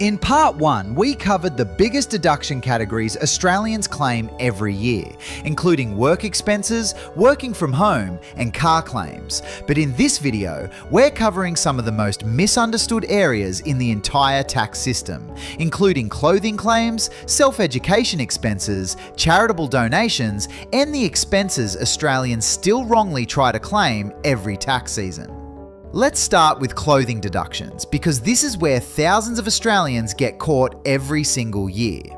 In part 1, we covered the biggest deduction categories Australians claim every year, including work expenses, working from home, and car claims. But in this video, we're covering some of the most misunderstood areas in the entire tax system, including clothing claims, self-education expenses, charitable donations, and the expenses Australians still wrongly try to claim every tax season. Let's start with clothing deductions, because this is where thousands of Australians get caught every single year.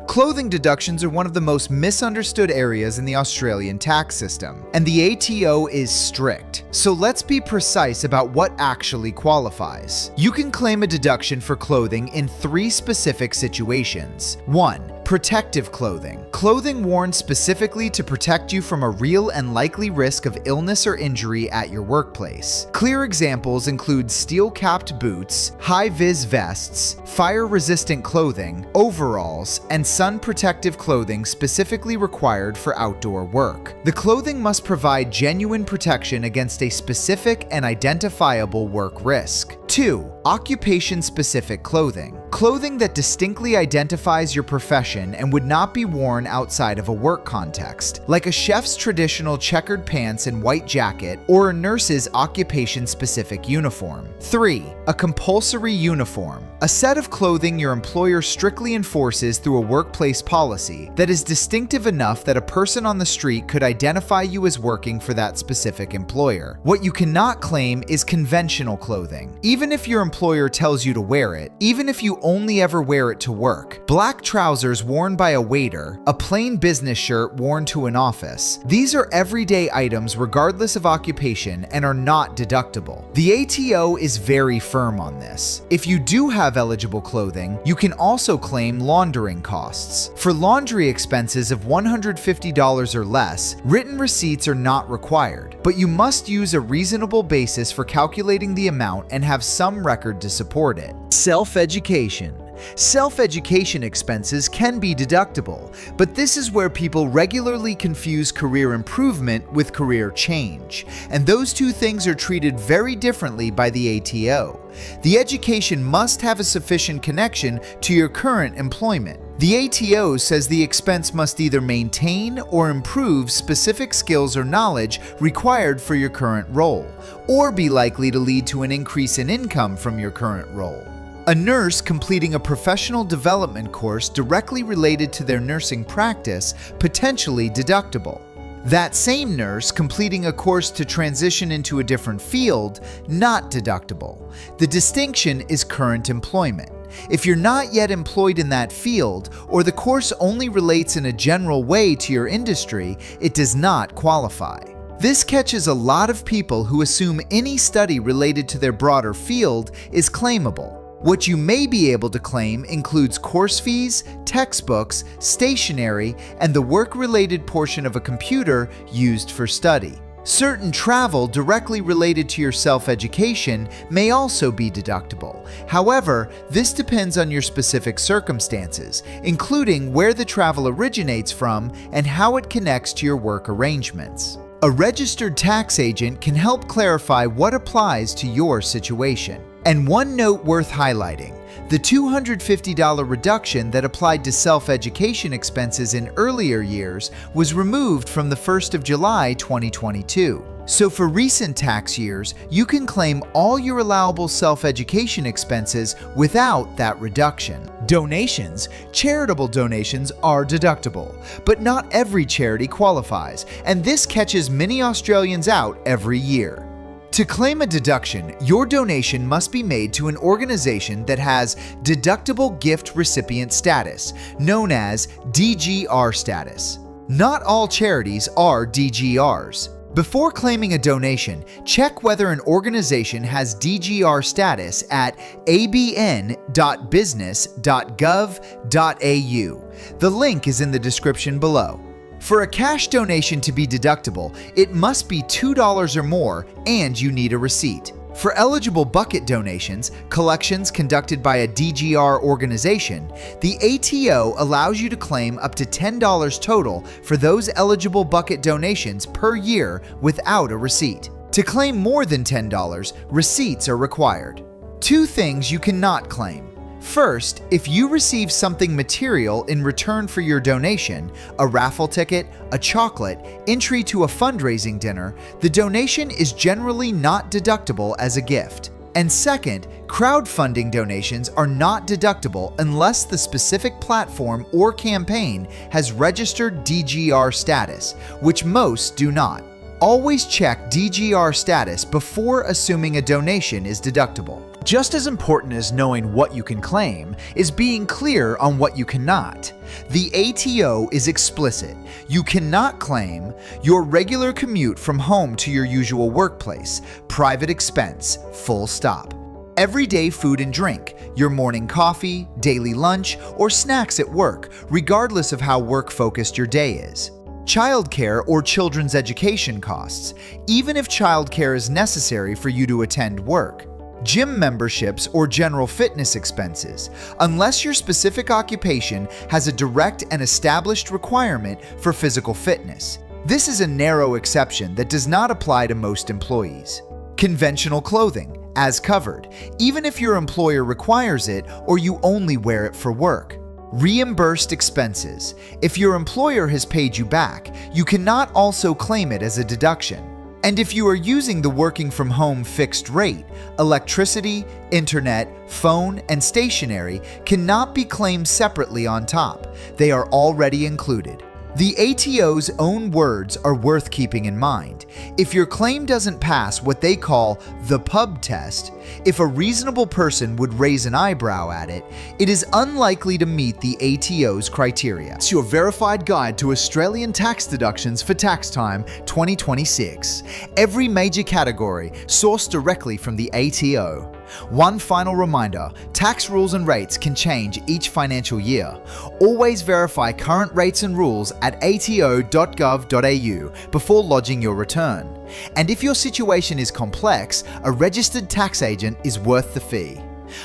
Clothing deductions are one of the most misunderstood areas in the Australian tax system, and the ATO is strict. So let's be precise about what actually qualifies. You can claim a deduction for clothing in 3 specific situations. 1. Protective clothing. Clothing worn specifically to protect you from a real and likely risk of illness or injury at your workplace. Clear examples include steel-capped boots, high-vis vests, fire-resistant clothing, overalls, and sun-protective clothing specifically required for outdoor work. The clothing must provide genuine protection against a specific and identifiable work risk. 2. Occupation-specific clothing. Clothing that distinctly identifies your profession and would not be worn outside of a work context, like a chef's traditional checkered pants and white jacket or a nurse's occupation-specific uniform. 3. A compulsory uniform. A set of clothing your employer strictly enforces through a workplace policy that is distinctive enough that a person on the street could identify you as working for that specific employer. What you cannot claim is conventional clothing. Even if your employer tells you to wear it, even if you only ever wear it to work. Black trousers worn by a waiter, a plain business shirt worn to an office. These are everyday items regardless of occupation and are not deductible. The ATO is very firm on this. If you do have eligible clothing, you can also claim laundering costs. For laundry expenses of $150 or less, written receipts are not required, but you must use a reasonable basis for calculating the amount and have some record to support it. Self-education. Self-education expenses can be deductible, but this is where people regularly confuse career improvement with career change, and those two things are treated very differently by the ATO. The education must have a sufficient connection to your current employment. The ATO says the expense must either maintain or improve specific skills or knowledge required for your current role, or be likely to lead to an increase in income from your current role. A nurse completing a professional development course directly related to their nursing practice, potentially deductible. That same nurse completing a course to transition into a different field, not deductible. The distinction is current employment. If you're not yet employed in that field, or the course only relates in a general way to your industry, it does not qualify. This catches a lot of people who assume any study related to their broader field is claimable. What you may be able to claim includes course fees, textbooks, stationery, and the work-related portion of a computer used for study. Certain travel directly related to your self-education may also be deductible. However, this depends on your specific circumstances, including where the travel originates from and how it connects to your work arrangements. A registered tax agent can help clarify what applies to your situation. And one note worth highlighting, the $250 reduction that applied to self-education expenses in earlier years was removed from the 1st of July 2022. So for recent tax years, you can claim all your allowable self-education expenses without that reduction. Donations. Charitable donations are deductible, but not every charity qualifies, and this catches many Australians out every year. To claim a deduction, your donation must be made to an organization that has deductible gift recipient status, known as DGR status. Not all charities are DGRs. Before claiming a donation, check whether an organization has DGR status at abn.business.gov.au. The link is in the description below. For a cash donation to be deductible, it must be $2 or more, and you need a receipt. For eligible bucket donations, collections conducted by a DGR organization, the ATO allows you to claim up to $10 total for those eligible bucket donations per year without a receipt. To claim more than $10, receipts are required. 2 things you cannot claim. First, if you receive something material in return for your donation, a raffle ticket, a chocolate, entry to a fundraising dinner, the donation is generally not deductible as a gift. And second, crowdfunding donations are not deductible unless the specific platform or campaign has registered DGR status, which most do not. Always check DGR status before assuming a donation is deductible. Just as important as knowing what you can claim is being clear on what you cannot. The ATO is explicit. You cannot claim your regular commute from home to your usual workplace, private expense, full stop. Everyday food and drink, your morning coffee, daily lunch, or snacks at work, regardless of how work-focused your day is. Childcare or children's education costs, even if childcare is necessary for you to attend work. Gym memberships or general fitness expenses, unless your specific occupation has a direct and established requirement for physical fitness. This is a narrow exception that does not apply to most employees. Conventional clothing, as covered, even if your employer requires it or you only wear it for work. Reimbursed expenses. If your employer has paid you back, you cannot also claim it as a deduction. And if you are using the working from home fixed rate, electricity, internet, phone, and stationery cannot be claimed separately on top. They are already included. The ATO's own words are worth keeping in mind. If your claim doesn't pass what they call the pub test, if a reasonable person would raise an eyebrow at it, it is unlikely to meet the ATO's criteria. It's your verified guide to Australian tax deductions for tax time 2026. Every major category sourced directly from the ATO. One final reminder, tax rules and rates can change each financial year. Always verify current rates and rules at ato.gov.au before lodging your return. And if your situation is complex, a registered tax agent is worth the fee.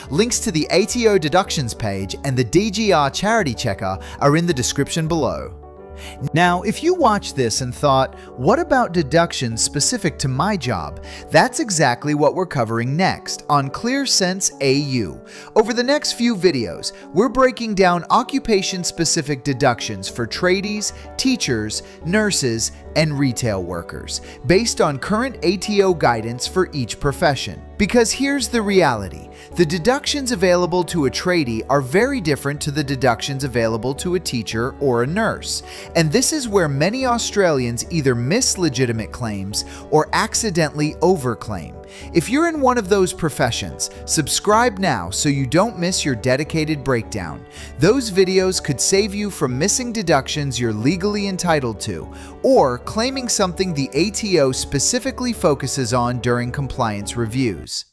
Links to the ATO deductions page and the DGR charity checker are in the description below. Now, if you watched this and thought, what about deductions specific to my job? That's exactly what we're covering next on ClearCents AU. Over the next few videos, we're breaking down occupation-specific deductions for tradies, teachers, nurses, and retail workers, based on current ATO guidance for each profession. Because here's the reality, the deductions available to a tradie are very different to the deductions available to a teacher or a nurse. And this is where many Australians either miss legitimate claims or accidentally overclaim. If you're in one of those professions, subscribe now so you don't miss your dedicated breakdown. Those videos could save you from missing deductions you're legally entitled to, or claiming something the ATO specifically focuses on during compliance reviews.